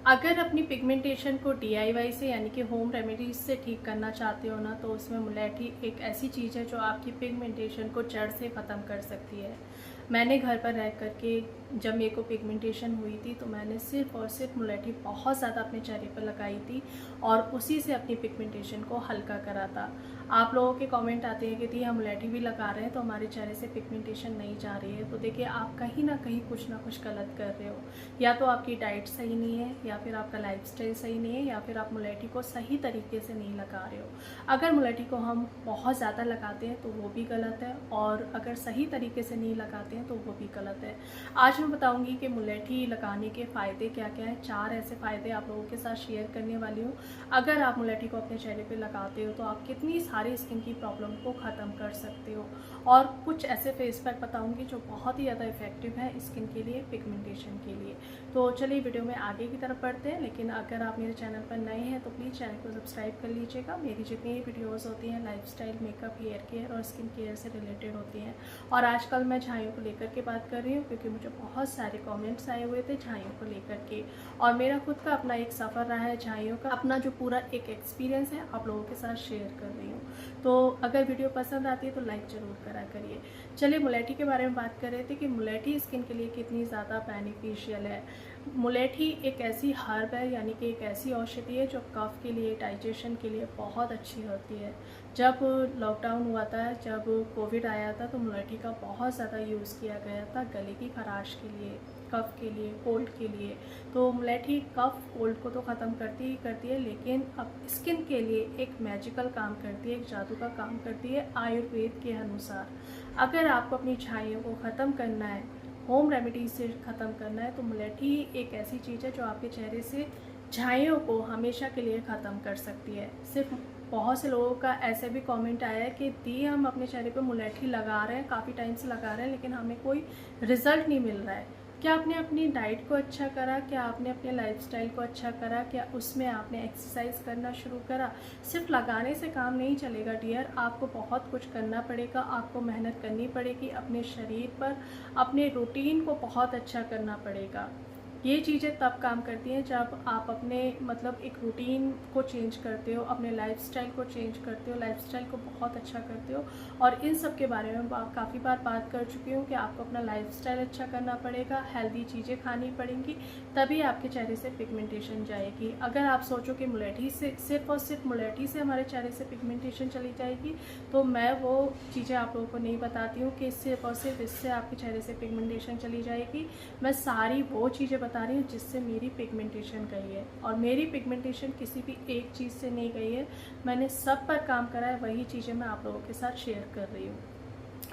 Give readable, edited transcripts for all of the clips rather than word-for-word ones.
अगर अपनी पिगमेंटेशन को डीआईवाई से यानी कि होम रेमेडीज से ठीक करना चाहते हो ना, तो उसमें मुलेठी एक ऐसी चीज़ है जो आपकी पिगमेंटेशन को जड़ से ख़त्म कर सकती है। मैंने घर पर रह कर के जब मेरे को पिगमेंटेशन हुई थी तो मैंने सिर्फ और सिर्फ मुलेठी बहुत ज़्यादा अपने चेहरे पर लगाई थी और उसी से अपनी पिगमेंटेशन को हल्का करा था। आप लोगों के कमेंट आते हैं कि दी हम मुलेठी भी लगा रहे हैं तो हमारे चेहरे से पिगमेंटेशन नहीं जा रही है। तो देखिए, आप कहीं ना कुछ गलत कर रहे हो। या तो आपकी डाइट सही नहीं है, या फिर आपका लाइफस्टाइल सही नहीं है, या फिर आप मुलेठी को सही तरीके से नहीं लगा रहे हो। अगर मुलेठी को हम बहुत ज़्यादा लगाते हैं तो वो भी गलत है, और अगर सही तरीके से नहीं लगाते हैं तो वो भी गलत है। आज मैं बताऊंगी कि मुलेठी लगाने के फ़ायदे क्या क्या हैं। 4 ऐसे फ़ायदे आप लोगों के साथ शेयर करने वाली हूँ। अगर आप मुलेठी को अपने चेहरे पे लगाते हो तो आप कितनी सारी स्किन की प्रॉब्लम को ख़त्म कर सकते हो। और कुछ ऐसे फेस पैक बताऊँगी जो बहुत ही ज़्यादा इफेक्टिव है स्किन के लिए, पिगमेंटेशन के लिए। तो चलिए वीडियो में आगे की तरफ बढ़ते हैं। लेकिन अगर आप मेरे चैनल पर नए हैं तो प्लीज़ चैनल को सब्सक्राइब कर लीजिएगा। मेरी जितनी भी वीडियोस होती हैं लाइफस्टाइल, मेकअप, हेयर केयर और स्किन केयर से रिलेटेड होती हैं। और आजकल मैं झाइयों को लेकर के बात कर रही हूँ क्योंकि मुझे बहुत सारे कमेंट्स आए हुए थे झाइयों को लेकर के, और मेरा खुद का अपना एक सफ़र रहा है झाइयों का। अपना जो पूरा एक एक्सपीरियंस है आप लोगों के साथ शेयर कर रही हूँ। तो अगर वीडियो पसंद आती है तो लाइक ज़रूर करा करिए। चलिए, मुलेठी के बारे में बात कर रहे थे कि मुलेठी स्किन के लिए कितनी ज़्यादा बेनिफिशियल है। मुलेठी एक ऐसी हर्ब है, यानी कि एक ऐसी औषधि है जो कफ के लिए, डाइजेशन के लिए बहुत अच्छी होती है। जब लॉकडाउन हुआ था, जब कोविड आया था, तो मुलेठी का बहुत ज़्यादा यूज़ किया गया था गले की खराश के लिए, कफ के लिए, कोल्ड के लिए। तो मुलेठी कफ कोल्ड को तो ख़त्म करती ही करती है, लेकिन अब स्किन के लिए एक मैजिकल काम करती है, एक जादू का काम करती है आयुर्वेद के अनुसार। अगर आपको अपनी झाइयों को ख़त्म करना है, होम रेमेडीज से ख़त्म करना है, तो मुलेठी एक ऐसी चीज़ है जो आपके चेहरे से झाइयों को हमेशा के लिए ख़त्म कर सकती है। सिर्फ बहुत से लोगों का ऐसे भी कमेंट आया है कि दी हम अपने चेहरे पे मुलेठी लगा रहे हैं, काफ़ी टाइम से लगा रहे हैं, लेकिन हमें कोई रिज़ल्ट नहीं मिल रहा है। क्या आपने अपनी डाइट को अच्छा करा? क्या आपने अपने लाइफस्टाइल को अच्छा करा? क्या उसमें आपने एक्सरसाइज करना शुरू करा? सिर्फ लगाने से काम नहीं चलेगा डियर, आपको बहुत कुछ करना पड़ेगा। आपको मेहनत करनी पड़ेगी अपने शरीर पर, अपने रूटीन को बहुत अच्छा करना पड़ेगा। ये चीज़ें तब काम करती हैं जब आप अपने मतलब एक रूटीन को चेंज करते हो, अपने लाइफस्टाइल को चेंज करते हो, लाइफस्टाइल को बहुत अच्छा करते हो। और इन सब के बारे में काफ़ी बार बात कर चुकी हूँ कि आपको अपना लाइफस्टाइल अच्छा करना पड़ेगा, हेल्दी चीज़ें खानी पड़ेंगी, तभी आपके चेहरे से पिगमेंटेशन जाएगी। अगर आप सोचो कि मुलेठी से, सिर्फ और सिर्फ मुलेठी से हमारे चेहरे से पिगमेंटेशन चली जाएगी, तो मैं वो चीज़ें आप लोगों को नहीं बताती हूँ कि सिर्फ और सिर्फ इससे आपके चेहरे से पिगमेंटेशन चली जाएगी। मैं सारी वो चीज़ें बता रही हूँ जिससे मेरी पिगमेंटेशन गई है, और मेरी पिगमेंटेशन किसी भी एक चीज़ से नहीं गई है। मैंने सब पर काम करा है, वही चीज़ें मैं आप लोगों के साथ शेयर कर रही हूँ।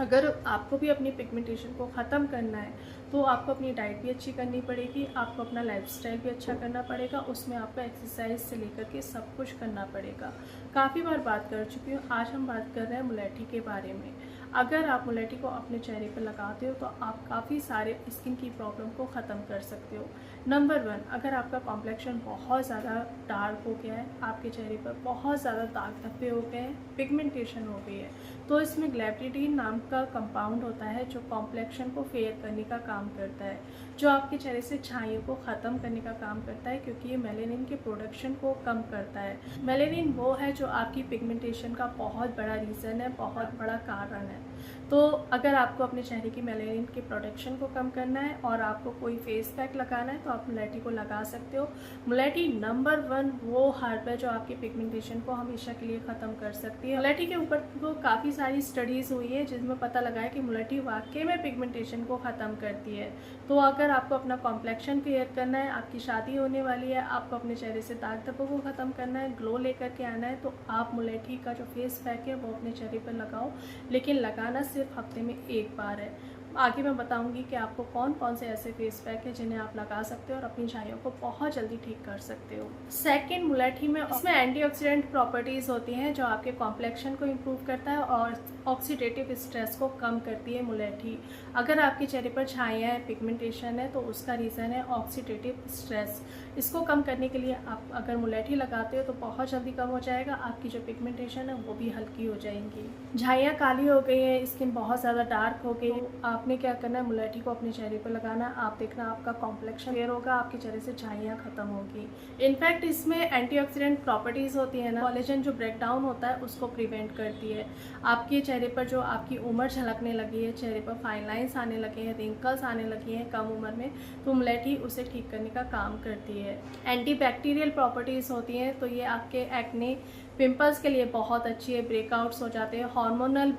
अगर आपको भी अपनी पिगमेंटेशन को ख़त्म करना है तो आपको अपनी डाइट भी अच्छी करनी पड़ेगी, आपको अपना लाइफस्टाइल भी अच्छा करना पड़ेगा, उसमें आपको एक्सरसाइज से लेकर के सब कुछ करना पड़ेगा। काफ़ी बार बात कर चुकी हूँ, आज हम बात कर रहे हैं मुलेठी के बारे में। अगर आप मुलेठी को अपने चेहरे पर लगाते हो तो आप काफ़ी सारे स्किन की प्रॉब्लम को ख़त्म कर सकते हो। नंबर 1, अगर आपका कॉम्प्लेक्शन बहुत ज़्यादा डार्क हो गया है, आपके चेहरे पर बहुत ज़्यादा दाग धब्बे हो गए हैं, पिगमेंटेशन हो गई है, तो इसमें ग्लैप्टिडीन नाम का कंपाउंड होता है जो कॉम्प्लेक्शन को फेयर करने का काम करता है, जो आपके चेहरे से छाइयों को ख़त्म करने का काम करता है, क्योंकि ये मेलेनिन के प्रोडक्शन को कम करता है। मेलेनिन वो है जो आपकी पिगमेंटेशन का बहुत बड़ा रीज़न है, बहुत बड़ा कारण है। तो अगर आपको अपने चेहरे की मेलेनिन के प्रोडक्शन को कम करना है और आपको कोई फेस पैक लगाना है तो आप मुलेठी को लगा सकते हो। मुलेठी नंबर 1 वो हर्ब है जो आपकी पिगमेंटेशन को हमेशा के लिए ख़त्म कर सकती है। मुलेठी के ऊपर तो काफ़ी सारी स्टडीज़ हुई है जिसमें पता लगा है कि मुलेठी वाकई में पिगमेंटेशन को ख़त्म करती है। तो अगर आपको अपना कॉम्प्लेक्शन क्लियर करना है, आपकी शादी होने वाली है, आपको अपने चेहरे से दाग धब्बों को ख़त्म करना है, ग्लो लेकर के आना है, तो आप मुलेठी का जो फेस पैक है वो अपने चेहरे पर लगाओ, लेकिन लगाना सिर्फ हफ्ते में एक बार है। आगे मैं बताऊंगी कि आपको कौन कौन से ऐसे फेस पैक है जिन्हें आप लगा सकते हो और अपनी झाइयों को बहुत जल्दी ठीक कर सकते हो। सेकंड, मुलेठी में इसमें एंटीऑक्सीडेंट प्रॉपर्टीज़ होती हैं जो आपके कॉम्प्लेक्शन को इम्प्रूव करता है और ऑक्सीडेटिव स्ट्रेस को कम करती है मुलेठी। अगर आपके चेहरे पर छाइयाँ हैं, पिगमेंटेशन है, तो उसका रीज़न है ऑक्सीडेटिव स्ट्रेस। इसको कम करने के लिए आप अगर मुलेठी लगाते हो तो बहुत जल्दी कम हो जाएगा, आपकी जो पिगमेंटेशन है वो भी हल्की हो जाएंगी। झाइयाँ काली हो गई है, स्किन बहुत ज़्यादा डार्क हो गई, आप आपने क्या करना है, मुलेठी को अपने चेहरे पर लगाना है। आप देखना आपका कॉम्प्लेक्शन क्लियर होगा, आपके चेहरे से झाइयाँ खत्म होगी। इनफैक्ट इसमें एंटीऑक्सीडेंट प्रॉपर्टीज़ होती है ना, कोलेजन जो ब्रेक डाउन होता है उसको प्रिवेंट करती है। आपके चेहरे पर जो आपकी उम्र झलकने लगी है, चेहरे पर फाइन लाइन्स आने लगे हैं, रिंकल्स आने लगी हैं कम उम्र में, तो मुलेठी उसे ठीक करने का काम करती है। एंटीबैक्टीरियल प्रॉपर्टीज़ होती हैं, तो ये आपके एक्ने पिंपल्स के लिए बहुत अच्छी है। ब्रेकआउट्स हो जाते हैं, हार्मोनल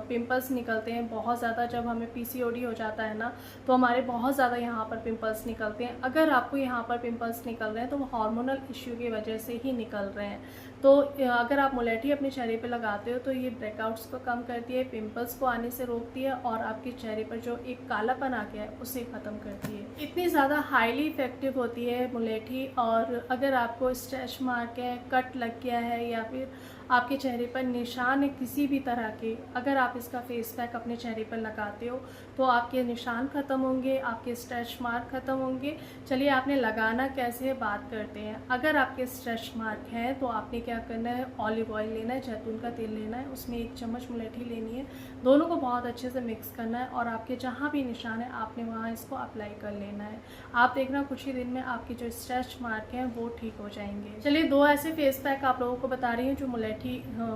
पिंपल्स निकलते हैं बहुत ज़्यादा। जब हमें पीसीओडी हो जाता है ना, तो हमारे बहुत ज़्यादा यहाँ पर पिंपल्स निकलते हैं। अगर आपको यहाँ पर पिंपल्स निकल रहे हैं तो वो हार्मोनल इश्यू की वजह से ही निकल रहे हैं। तो अगर आप मुलेठी अपने चेहरे पे लगाते हो तो ये ब्रेकआउट्स को कम करती है, पिंपल्स को आने से रोकती है और आपके चेहरे पर जो एक कालापन आ गया है उसे ख़त्म करती है। इतनी ज़्यादा हाईली इफ़ेक्टिव होती है मुलेठी। और अगर आपको स्ट्रेच मार्क है, कट लग गया है या फिर आपके चेहरे पर निशान है किसी भी तरह के, अगर आप इसका फेस पैक अपने चेहरे पर लगाते हो तो आपके निशान ख़त्म होंगे, आपके स्ट्रेच मार्क ख़त्म होंगे। चलिए आपने लगाना कैसे है बात करते हैं। अगर आपके स्ट्रेच मार्क हैं तो आपने क्या करना है, ऑलिव ऑयल लेना है, जैतून का तेल लेना है, उसमें 1 चम्मच मुलेठी लेनी है, दोनों को बहुत अच्छे से मिक्स करना है और आपके जहाँ भी निशान है आपने वहाँ इसको अप्लाई कर लेना है। आप देखना कुछ ही दिन में आपके जो स्ट्रेच मार्क हैं वो ठीक हो जाएंगे। चलिए 2 ऐसे फेस पैक आप लोगों को बता रही हूँ जो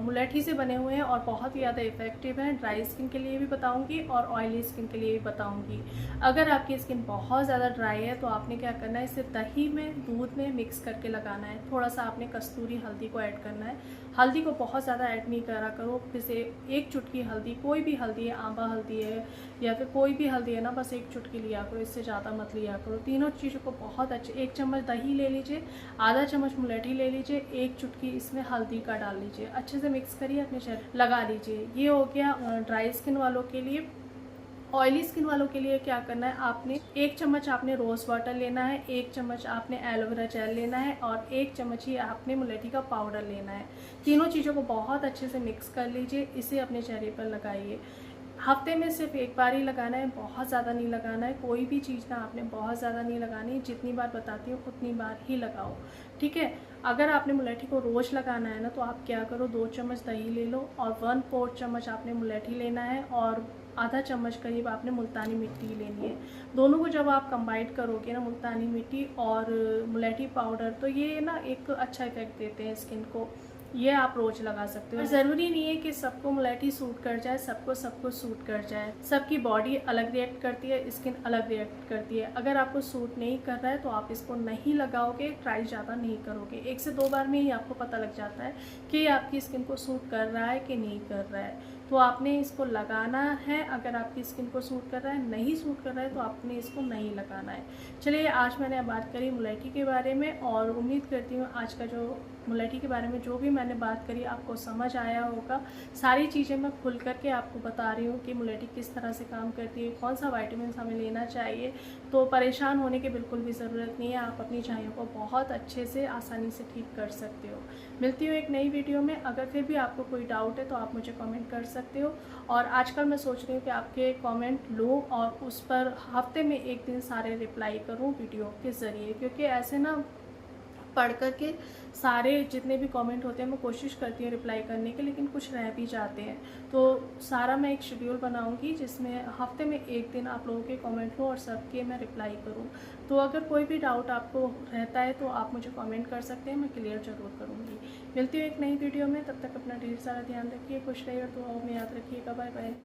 मुलेठी से बने हुए हैं और बहुत ही ज़्यादा इफेक्टिव हैं। ड्राई स्किन के लिए भी बताऊंगी और ऑयली स्किन के लिए भी बताऊंगी। अगर आपकी स्किन बहुत ज़्यादा ड्राई है तो आपने क्या करना है, इसे दही में, दूध में मिक्स करके लगाना है। थोड़ा सा आपने कस्तूरी हल्दी को ऐड करना है। हल्दी को बहुत ज़्यादा ऐड नहीं करा करो, जैसे 1 चुटकी हल्दी, कोई भी हल्दी है, आंबा हल्दी है या फिर कोई भी हल्दी है ना, बस 1 चुटकी लिया करो, इससे ज़्यादा मत लिया करो। तीनों चीज़ों को बहुत अच्छे, 1 चम्मच दही ले लीजिए, आधा चम्मच मुलेठी ले लीजिए, 1 चुटकी इसमें हल्दी का डाल लीजिए, अच्छे से मिक्स करिए, अपने चेहरे लगा लीजिए। ये हो गया ड्राई स्किन वालों के लिए। ऑयली स्किन वालों के लिए क्या करना है, आपने 1 चम्मच आपने रोज़ वाटर लेना है, 1 चम्मच आपने एलोवेरा जेल लेना है और 1 चम्मच ही आपने मुलेठी का पाउडर लेना है। तीनों चीज़ों को बहुत अच्छे से मिक्स कर लीजिए, इसे अपने चेहरे पर लगाइए। हफ्ते में सिर्फ 1 बार ही लगाना है, बहुत ज़्यादा नहीं लगाना है। कोई भी चीज़ ना आपने बहुत ज़्यादा नहीं लगानी, जितनी बार बताती हूँ उतनी बार ही लगाओ, ठीक है। अगर आपने मुलेठी को रोज़ लगाना है ना तो आप क्या करो, 2 चम्मच दही ले लो और 1/4 चम्मच आपने मुलेठी लेना है और आधा चम्मच करीब आपने मुल्तानी मिट्टी लेनी है। दोनों को जब आप कंबाइन करोगे ना, मुल्तानी मिट्टी और मुलेठी पाउडर, तो ये ना एक अच्छा इफेक्ट देते हैं स्किन को। ये आप रोज लगा सकते हो। ज़रूरी नहीं है कि सबको मुलेठी सूट कर जाए, सबको सूट कर जाए। सबकी बॉडी अलग रिएक्ट करती है, स्किन अलग रिएक्ट करती है। अगर आपको सूट नहीं कर रहा है तो आप इसको नहीं लगाओगे, ट्राई ज़्यादा नहीं करोगे। 1 से 2 बार में ही आपको पता लग जाता है कि आपकी स्किन को सूट कर रहा है कि नहीं कर रहा है। तो आपने इसको लगाना है। अगर आपकी स्किन को सूट कर रहा है, नहीं सूट कर रहा है तो आपने इसको नहीं लगाना है। चलिए आज मैंने बात करी मुलेठी के बारे में और उम्मीद करती हूँ आज का जो मुलेठी के बारे में जो भी मैंने बात करी आपको समझ आया होगा। सारी चीज़ें मैं खुल करके आपको बता रही हूँ कि मुलेठी किस तरह से काम करती है, कौन सा विटामिन हमें लेना चाहिए। तो परेशान होने की बिल्कुल भी ज़रूरत नहीं है, आप अपनी झाइयों को बहुत अच्छे से आसानी से ठीक कर सकते हो। मिलती हूँ एक नई वीडियो में। अगर फिर भी आपको कोई डाउट है तो आप मुझे कमेंट कर सकते हो। और आजकल मैं सोच रही हूँ कि आपके कमेंट लूँ और उस पर हफ्ते में 1 दिन सारे रिप्लाई करूँ वीडियो के ज़रिए, क्योंकि ऐसे ना पढ़ कर के सारे जितने भी कमेंट होते हैं मैं कोशिश करती हूँ रिप्लाई करने के, लेकिन कुछ रह भी जाते हैं। तो सारा मैं एक शेड्यूल बनाऊँगी जिसमें हफ्ते में 1 दिन आप लोगों के कमेंट लो और सबके मैं रिप्लाई करूँ। तो अगर कोई भी डाउट आपको रहता है तो आप मुझे कमेंट कर सकते हैं, मैं क्लियर ज़रूर करूँगी। मिलती हूँ एक नई वीडियो में, तब तक अपना ढेर सारा ध्यान रखिए, खुश रहिए और दुआओं में याद रखिएगा। Bye bye.